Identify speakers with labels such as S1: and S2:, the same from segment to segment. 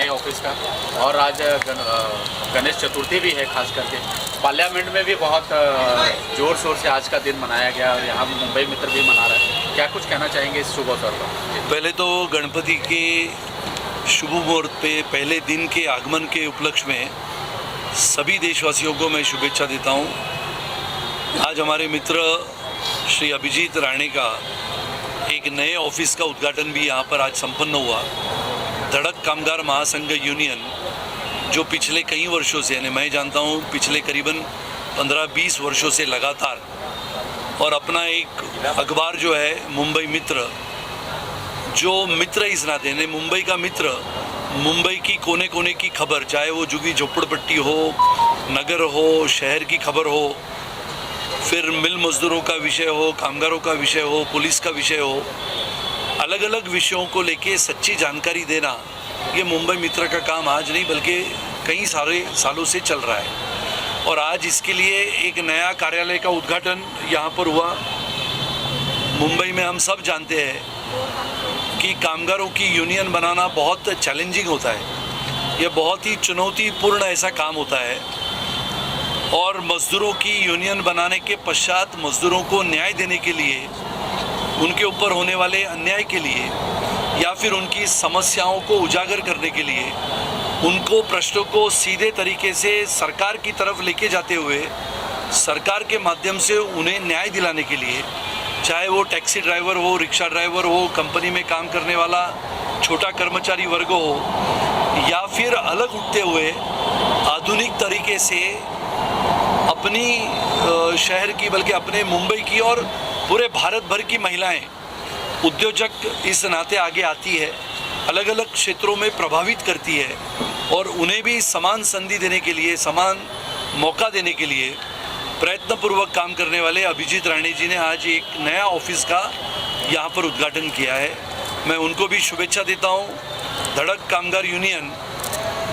S1: Office का, और आज गणेश चतुर्थी भी है। खास करके पार्लियामेंट में भी बहुत जोर शोर से आज का दिन मनाया गया और यहाँ मुंबई मित्र भी मना रहा है। क्या कुछ कहना चाहेंगे इस शुभ अवसर पर?
S2: पहले तो गणपति के शुभ मुहूर्त पे पहले दिन के आगमन के उपलक्ष्य में सभी देशवासियों को मैं शुभेच्छा देता हूँ। आज हमारे मित्र श्री अभिजीत राणे का एक नए ऑफिस का उद्घाटन भी यहाँ पर आज संपन्न हुआ। धड़क कामगार महासंघ यूनियन जो पिछले कई वर्षों से, यानी मैं जानता हूँ पिछले करीबन 15-20 वर्षों से लगातार, और अपना एक अखबार जो है मुंबई मित्र, जो मित्र इस नाते ने मुंबई का मित्र, मुंबई की कोने कोने की खबर, चाहे वो झुग्गी झोपड़पट्टी हो, नगर हो, शहर की खबर हो, फिर मिल मजदूरों का विषय हो, कामगारों का विषय हो, पुलिस का विषय हो, अलग अलग विषयों को लेके सच्ची जानकारी देना, ये मुंबई मित्र का काम आज नहीं बल्कि कई सारे सालों से चल रहा है। और आज इसके लिए एक नया कार्यालय का उद्घाटन यहाँ पर हुआ। मुंबई में हम सब जानते हैं कि कामगारों की यूनियन बनाना बहुत चैलेंजिंग होता है, यह बहुत ही चुनौतीपूर्ण ऐसा काम होता है। और मज़दूरों की यूनियन बनाने के पश्चात मज़दूरों को न्याय देने के लिए, उनके ऊपर होने वाले अन्याय के लिए या फिर उनकी समस्याओं को उजागर करने के लिए, उनको प्रश्नों को सीधे तरीके से सरकार की तरफ लेके जाते हुए सरकार के माध्यम से उन्हें न्याय दिलाने के लिए, चाहे वो टैक्सी ड्राइवर हो, रिक्शा ड्राइवर हो, कंपनी में काम करने वाला छोटा कर्मचारी वर्ग हो, या फिर अलग उठते हुए आधुनिक तरीके से अपनी शहर की बल्कि अपने मुंबई की और पूरे भारत भर की महिलाएं उद्योजक इस नाते आगे आती है, अलग अलग क्षेत्रों में प्रभावित करती है, और उन्हें भी समान संधि देने के लिए, समान मौका देने के लिए प्रयत्नपूर्वक काम करने वाले अभिजीत राणे जी ने आज एक नया ऑफिस का यहाँ पर उद्घाटन किया है। मैं उनको भी शुभेच्छा देता हूँ। धड़क कामगार यूनियन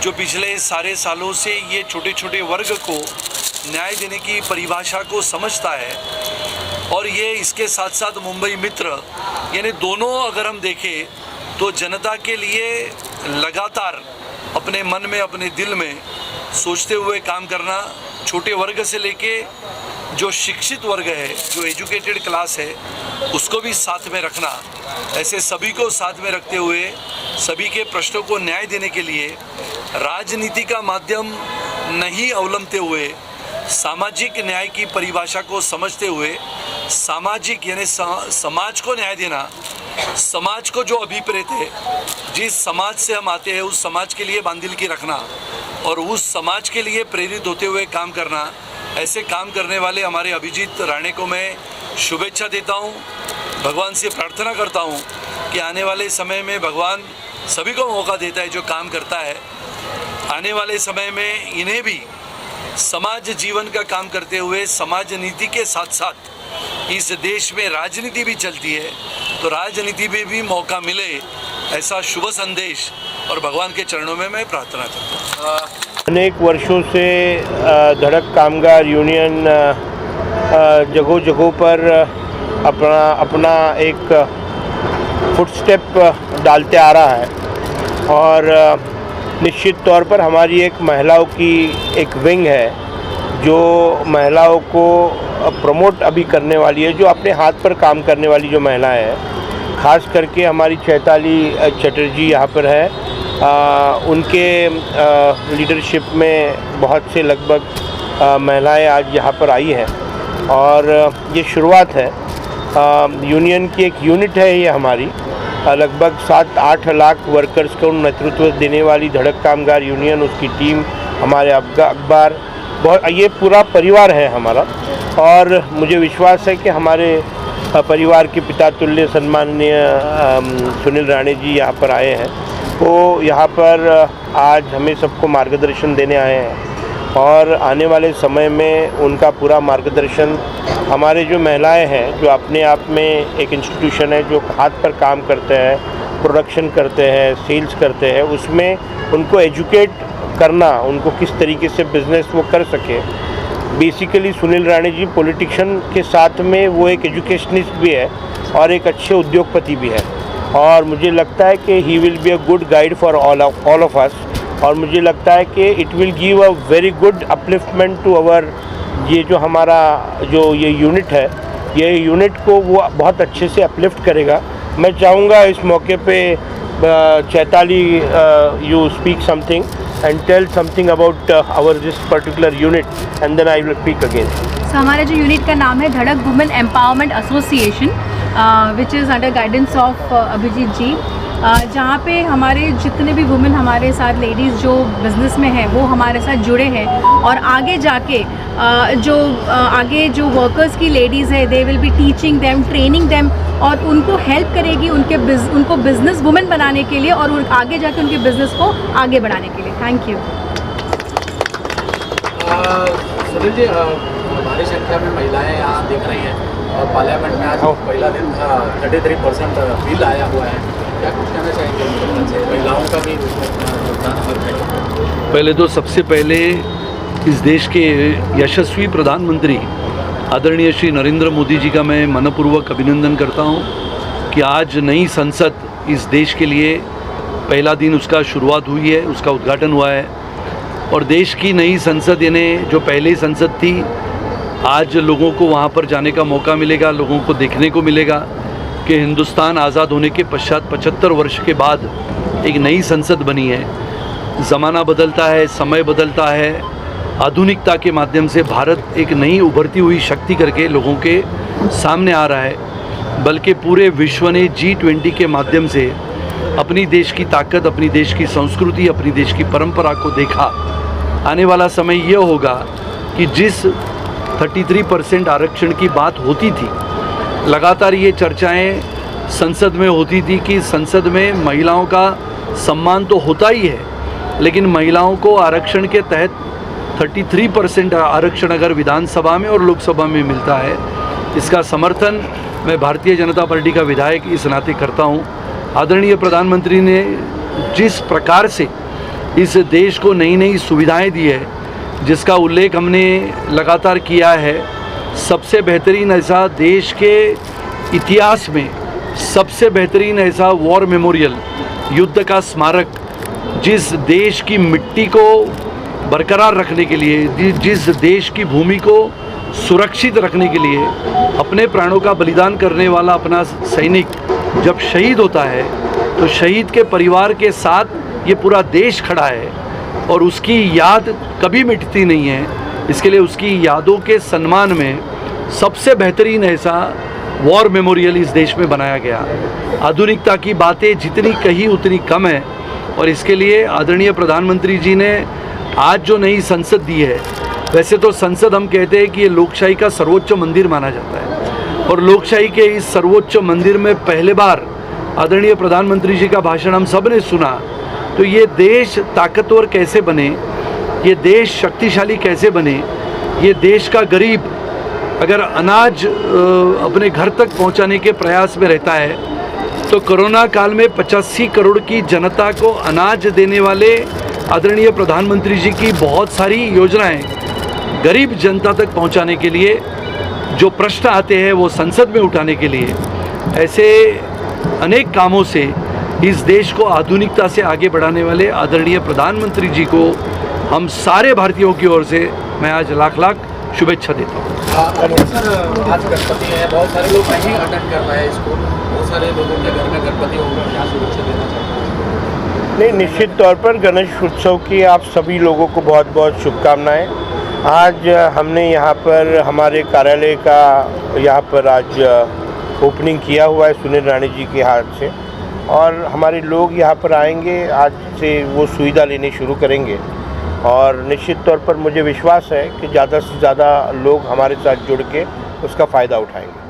S2: जो पिछले सारे सालों से ये छोटे छोटे वर्ग को न्याय देने की परिभाषा को समझता है, और ये इसके साथ साथ मुंबई मित्र, यानी दोनों अगर हम देखें तो जनता के लिए लगातार अपने मन में, अपने दिल में सोचते हुए काम करना, छोटे वर्ग से लेके जो शिक्षित वर्ग है, जो एजुकेटेड क्लास है, उसको भी साथ में रखना, ऐसे सभी को साथ में रखते हुए सभी के प्रश्नों को न्याय देने के लिए राजनीति का माध्यम नहीं अवलंबते हुए सामाजिक न्याय की परिभाषा को समझते हुए सामाजिक यानी समाज को न्याय देना, समाज को जो अभिप्रेत है, जिस समाज से हम आते हैं उस समाज के लिए बांधिलकी रखना और उस समाज के लिए प्रेरित होते हुए काम करना, ऐसे काम करने वाले हमारे अभिजीत राणे को मैं शुभेच्छा देता हूँ। भगवान से प्रार्थना करता हूँ कि आने वाले समय में भगवान सभी को मौका देता है जो काम करता है, आने वाले समय में इन्हें भी समाज जीवन का काम करते हुए समाज नीति के साथ साथ इस देश में राजनीति भी चलती है, तो राजनीति में भी मौका मिले, ऐसा शुभ संदेश और भगवान के चरणों में मैं प्रार्थना करता हूँ।
S3: अनेक वर्षों से धड़क कामगार यूनियन जगहों जगहों पर अपना एक फुटस्टेप डालते आ रहा है, और निश्चित तौर पर हमारी एक महिलाओं की एक विंग है जो महिलाओं को प्रमोट अभी करने वाली है, जो अपने हाथ पर काम करने वाली जो महिलाएं हैं, ख़ास करके हमारी चैताली चटर्जी यहाँ पर है। उनके लीडरशिप में बहुत से लगभग महिलाएं आज यहाँ पर आई हैं, और ये शुरुआत है। यूनियन की एक यूनिट है ये हमारी, लगभग 7-8 लाख वर्कर्स को नेतृत्व देने वाली धड़क कामगार यूनियन, उसकी टीम, हमारे अखबार, बहुत ये पूरा परिवार है हमारा। और मुझे विश्वास है कि हमारे परिवार के पिता तुल्य सम्माननीय सुनील राणे जी यहाँ पर आए हैं, वो यहाँ पर आज हमें सबको मार्गदर्शन देने आए हैं, और आने वाले समय में उनका पूरा मार्गदर्शन हमारे जो महिलाएं हैं, जो अपने आप में एक इंस्टीट्यूशन है, जो हाथ पर काम करते हैं, प्रोडक्शन करते हैं, सेल्स करते हैं, उसमें उनको एजुकेट करना, उनको किस तरीके से बिज़नेस वो कर सके। बेसिकली सुनील राणे जी पॉलिटिशियन के साथ में वो एक एजुकेशनिस्ट भी है और एक अच्छे उद्योगपति भी है, और मुझे लगता है कि he will be a good guide for all of us, और मुझे लगता है कि it will give a very good upliftment to our, ये जो हमारा जो ये यूनिट है, ये यूनिट को वो बहुत अच्छे से अपलिफ्ट करेगा। मैं चाहूँगा इस मौके पे Chaitali you speak something and tell something about our this particular unit, and then I will speak again.
S4: So, हमारा जो यूनिट का नाम है Dhadak women empowerment association, which is under guidance of Abhijit ji, जहाँ पे हमारे जितने भी वुमेन हमारे साथ लेडीज़ जो बिज़नेस में हैं वो हमारे साथ जुड़े हैं, और आगे जाके आगे जो वर्कर्स की लेडीज़ है, they will be teaching them, training them, और उनको हेल्प करेगी उनको बिज़नेस वुमेन बनाने के लिए और आगे जाके उनके बिज़नेस को आगे बढ़ाने के लिए। Thank you.
S1: सुनील जी, भारी संख्या में महिलाएं यहाँ दिख रही हैं और पार्लियामेंट में आज पहला दिन था, 33% बिल आया हुआ है, क्या कुछ कहना चाहेंगे? महिलाओं का भी योगदान है।
S2: पहले तो सबसे पहले इस देश के यशस्वी प्रधानमंत्री आदरणीय श्री नरेंद्र मोदी जी का मैं मनपूर्वक अभिनंदन करता हूं कि आज नई संसद इस देश के लिए पहला दिन उसका शुरुआत हुई है, उसका उद्घाटन हुआ है। और देश की नई संसद यानी जो पहली संसद थी, आज लोगों को वहां पर जाने का मौका मिलेगा, लोगों को देखने को मिलेगा कि हिंदुस्तान आज़ाद होने के पश्चात 75 वर्ष के बाद एक नई संसद बनी है। ज़माना बदलता है, समय बदलता है, आधुनिकता के माध्यम से भारत एक नई उभरती हुई शक्ति करके लोगों के सामने आ रहा है, बल्कि पूरे विश्व ने G20 के माध्यम से अपनी देश की ताकत, अपनी देश की संस्कृति, अपनी देश की परंपरा को देखा। आने वाला समय ये होगा कि जिस 33% आरक्षण की बात होती थी, लगातार ये चर्चाएं संसद में होती थी कि संसद में महिलाओं का सम्मान तो होता ही है, लेकिन महिलाओं को आरक्षण के तहत 33% आरक्षण अगर विधानसभा में और लोकसभा में मिलता है, इसका समर्थन मैं भारतीय जनता पार्टी का विधायक इस नाते करता हूं। आदरणीय प्रधानमंत्री ने जिस प्रकार से इस देश को नई नई सुविधाएं दी है, जिसका उल्लेख हमने लगातार किया है, सबसे बेहतरीन ऐसा देश के इतिहास में सबसे बेहतरीन ऐसा वॉर मेमोरियल, युद्ध का स्मारक, जिस देश की मिट्टी को बरकरार रखने के लिए, जिस देश की भूमि को सुरक्षित रखने के लिए अपने प्राणों का बलिदान करने वाला अपना सैनिक जब शहीद होता है, तो शहीद के परिवार के साथ ये पूरा देश खड़ा है और उसकी याद कभी मिटती नहीं है। इसके लिए उसकी यादों के सम्मान में सबसे बेहतरीन ऐसा वॉर मेमोरियल इस देश में बनाया गया। आधुनिकता की बातें जितनी कही उतनी कम है, और इसके लिए आदरणीय प्रधानमंत्री जी ने आज जो नई संसद दी है, वैसे तो संसद हम कहते हैं कि ये लोकशाही का सर्वोच्च मंदिर माना जाता है, और लोकशाही के इस सर्वोच्च मंदिर में पहले बार आदरणीय प्रधानमंत्री जी का भाषण हम सब ने सुना। तो ये देश ताकतवर कैसे बने, ये देश शक्तिशाली कैसे बने, ये देश का गरीब अगर अनाज अपने घर तक पहुंचाने के प्रयास में रहता है, तो कोरोना काल में 85 करोड़ की जनता को अनाज देने वाले आदरणीय प्रधानमंत्री जी की बहुत सारी योजनाएं गरीब जनता तक पहुंचाने के लिए जो प्रश्न आते हैं वो संसद में उठाने के लिए, ऐसे अनेक कामों से इस देश को आधुनिकता से आगे बढ़ाने वाले आदरणीय प्रधानमंत्री जी को हम सारे भारतीयों की ओर से मैं आज लाख लाख शुभेच्छा देता हूँ।
S1: सर, आज गणपति है, बहुत सारे लोग नहीं अटेंड कर पाए इसको, बहुत सारे लोगों के घर में गणपति होगा, क्या शुभेच्छा देना चाहिए?
S3: नहीं, निश्चित तौर पर गणेश उत्सव की आप सभी लोगों को बहुत बहुत शुभकामनाएं। आज हमने यहाँ पर हमारे कार्यालय का यहाँ पर आज ओपनिंग किया हुआ है सुनील राणे जी के हाथ से, और हमारे लोग यहाँ पर आएंगे, आज से वो सुविधा लेनी शुरू करेंगे, और निश्चित तौर पर मुझे विश्वास है कि ज़्यादा से ज़्यादा लोग हमारे साथ जुड़ के उसका फ़ायदा उठाएंगे।